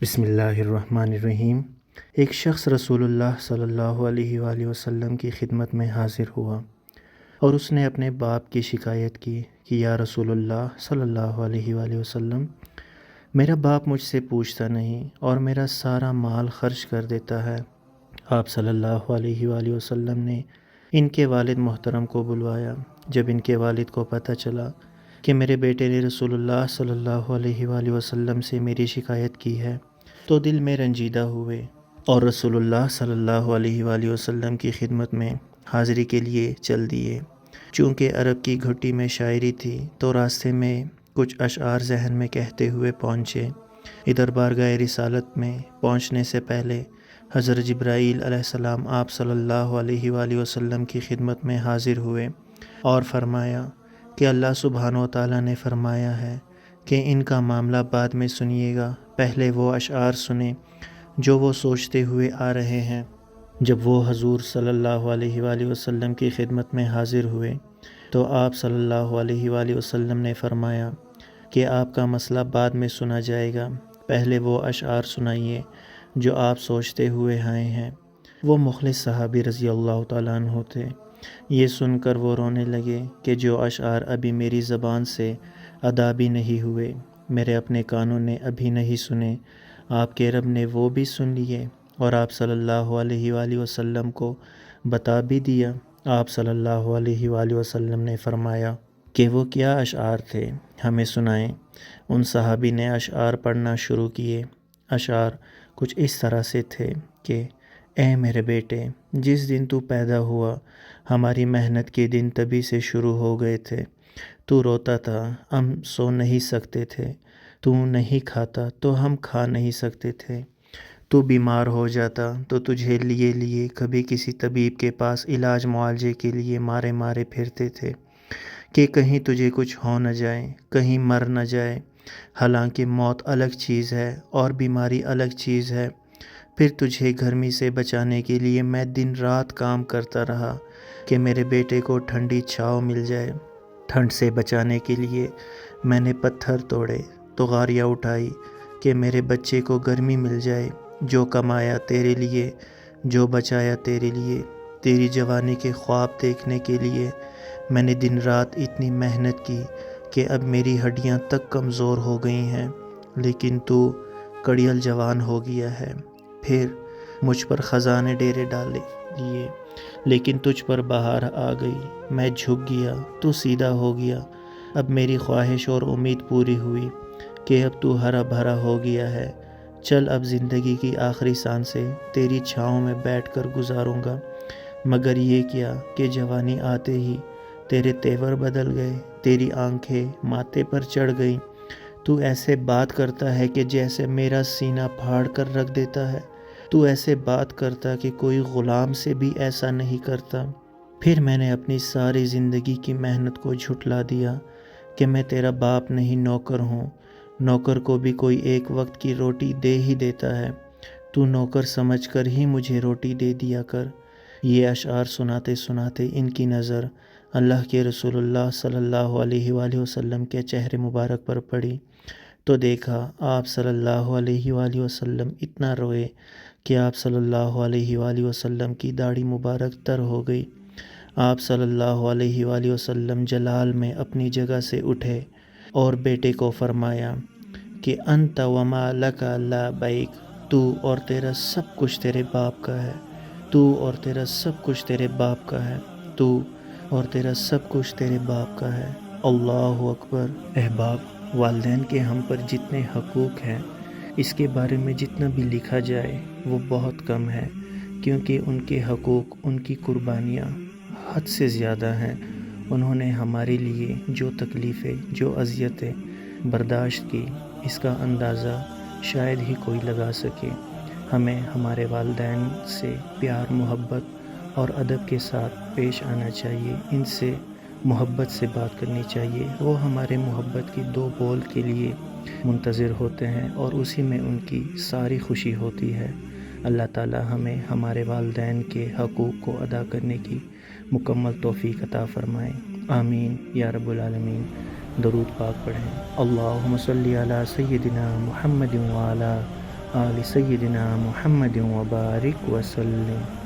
بسم اللہ الرحمن الرحیم۔ ایک شخص رسول اللہ صلی اللہ علیہ وآلہ وسلم کی خدمت میں حاضر ہوا اور اس نے اپنے باپ کی شکایت کی کہ یا رسول اللہ صلی اللہ علیہ وآلہ وسلم، میرا باپ مجھ سے پوچھتا نہیں اور میرا سارا مال خرچ کر دیتا ہے۔ آپ صلی اللہ علیہ وآلہ وسلم نے ان کے والد محترم کو بلوایا۔ جب ان کے والد کو پتہ چلا کہ میرے بیٹے نے رسول اللہ صلی اللہ علیہ وآلہ وسلم سے میری شکایت کی ہے تو دل میں رنجیدہ ہوئے اور رسول اللہ صلی اللہ علیہ وآلہ وسلم کی خدمت میں حاضری کے لیے چل دیے۔ چونکہ عرب کی گھٹی میں شاعری تھی تو راستے میں کچھ اشعار ذہن میں کہتے ہوئے پہنچے۔ ادھر بارگاہ رسالت میں پہنچنے سے پہلے حضرت جبرائیل علیہ السلام آپ صلی اللہ علیہ وآلہ وسلم کی خدمت میں حاضر ہوئے اور فرمایا کہ اللہ سبحانہ و تعالیٰ نے فرمایا ہے کہ ان کا معاملہ بعد میں سنیے گا، پہلے وہ اشعار سنیں جو وہ سوچتے ہوئے آ رہے ہیں۔ جب وہ حضور صلی اللہ علیہ وآلہ وسلم کی خدمت میں حاضر ہوئے تو آپ صلی اللہ علیہ وآلہ وسلم نے فرمایا کہ آپ کا مسئلہ بعد میں سنا جائے گا، پہلے وہ اشعار سنائیے جو آپ سوچتے ہوئے آئے ہیں۔ وہ مخلص صحابی رضی اللہ تعالیٰ عنہ تھے۔ یہ سن کر وہ رونے لگے کہ جو اشعار ابھی میری زبان سے ادا بھی نہیں ہوئے، میرے اپنے کانوں نے ابھی نہیں سنے، آپ کے رب نے وہ بھی سن لیے اور آپ صلی اللہ علیہ وآلہ وسلم کو بتا بھی دیا۔ آپ صلی اللہ علیہ وآلہ وسلم نے فرمایا کہ وہ کیا اشعار تھے، ہمیں سنائیں۔ ان صحابی نے اشعار پڑھنا شروع کیے۔ اشعار کچھ اس طرح سے تھے کہ اے میرے بیٹے، جس دن تو پیدا ہوا ہماری محنت کے دن تبھی سے شروع ہو گئے تھے۔ تو روتا تھا، ہم سو نہیں سکتے تھے، تو نہیں کھاتا تو ہم کھا نہیں سکتے تھے، تو بیمار ہو جاتا تو تجھے لیے لیے کبھی کسی طبیب کے پاس علاج معالجے کے لیے مارے مارے پھرتے تھے کہ کہیں تجھے کچھ ہو نہ جائے، کہیں مر نہ جائے، حالانکہ موت الگ چیز ہے اور بیماری الگ چیز ہے۔ پھر تجھے گرمی سے بچانے کے لیے میں دن رات کام کرتا رہا کہ میرے بیٹے کو ٹھنڈی چھاؤ مل جائے۔ ٹھنڈ سے بچانے کے لیے میں نے پتھر توڑے، تغاریاں اٹھائی کہ میرے بچے کو گرمی مل جائے۔ جو کمایا تیرے لیے، جو بچایا تیرے لیے، تیری جوانی کے خواب دیکھنے کے لیے میں نے دن رات اتنی محنت کی کہ اب میری ہڈیاں تک کمزور ہو گئی ہیں، لیکن تو کڑیل جوان ہو گیا ہے۔ پھر مجھ پر خزاں نے ڈیرے ڈالے لیے، لیکن تجھ پر بہار آ گئی، میں جھک گیا، تو سیدھا ہو گیا۔ اب میری خواہش اور امید پوری ہوئی کہ اب تو ہرا بھرا ہو گیا ہے۔ چل اب زندگی کی آخری سانسیں تیری چھاؤں میں بیٹھ کر گزاروں گا۔ مگر یہ کیا کہ جوانی آتے ہی تیرے تیور بدل گئے، تیری آنکھیں ماتھے پر چڑھ گئیں، تو ایسے بات کرتا ہے کہ جیسے میرا سینہ پھاڑ کر رکھ دیتا ہے، تو ایسے بات کرتا کہ کوئی غلام سے بھی ایسا نہیں کرتا۔ پھر میں نے اپنی ساری زندگی کی محنت کو جھٹلا دیا کہ میں تیرا باپ نہیں نوکر ہوں، نوکر کو بھی کوئی ایک وقت کی روٹی دے ہی دیتا ہے، تو نوکر سمجھ کر ہی مجھے روٹی دے دیا کر۔ یہ اشعار سناتے سناتے ان کی نظر اللہ کے رسول اللہ صلی اللہ علیہ وآلہ وسلم کے چہرے مبارک پر پڑی تو دیکھا آپ صلی اللہ علیہ وآلہ وسلم اتنا روئے کہ آپ صلی اللہ علیہ وآلہ وسلم کی داڑھی مبارک تر ہو گئی۔ آپ صلی اللہ علیہ وآلہ وسلم جلال میں اپنی جگہ سے اٹھے اور بیٹے کو فرمایا کہ انت وما لک لا بیک، تو اور تیرا سب کچھ تیرے باپ کا ہے، تو اور تیرا سب کچھ تیرے باپ کا ہے، تو اور تیرا سب کچھ تیرے باپ کا ہے۔ اللہ اکبر۔ احباب، والدین کے ہم پر جتنے حقوق ہیں اس کے بارے میں جتنا بھی لکھا جائے وہ بہت کم ہے، کیونکہ ان کے حقوق، ان کی قربانیاں حد سے زیادہ ہیں۔ انہوں نے ہمارے لیے جو تکلیفیں، جو اذیتیں برداشت کی، اس کا اندازہ شاید ہی کوئی لگا سکے۔ ہمیں ہمارے والدین سے پیار، محبت اور ادب کے ساتھ پیش آنا چاہیے، ان سے محبت سے بات کرنی چاہیے۔ وہ ہمارے محبت کی دو بول کے لیے منتظر ہوتے ہیں اور اسی میں ان کی ساری خوشی ہوتی ہے۔ اللہ تعالی ہمیں ہمارے والدین کے حقوق کو ادا کرنے کی مکمل توفیق عطا فرمائے۔ آمین یا رب العالمین۔ درود پاک پڑھیں۔ اللہم صلی علی سیدنا محمد وعلی آل سیدنا محمد وبارک وسلم۔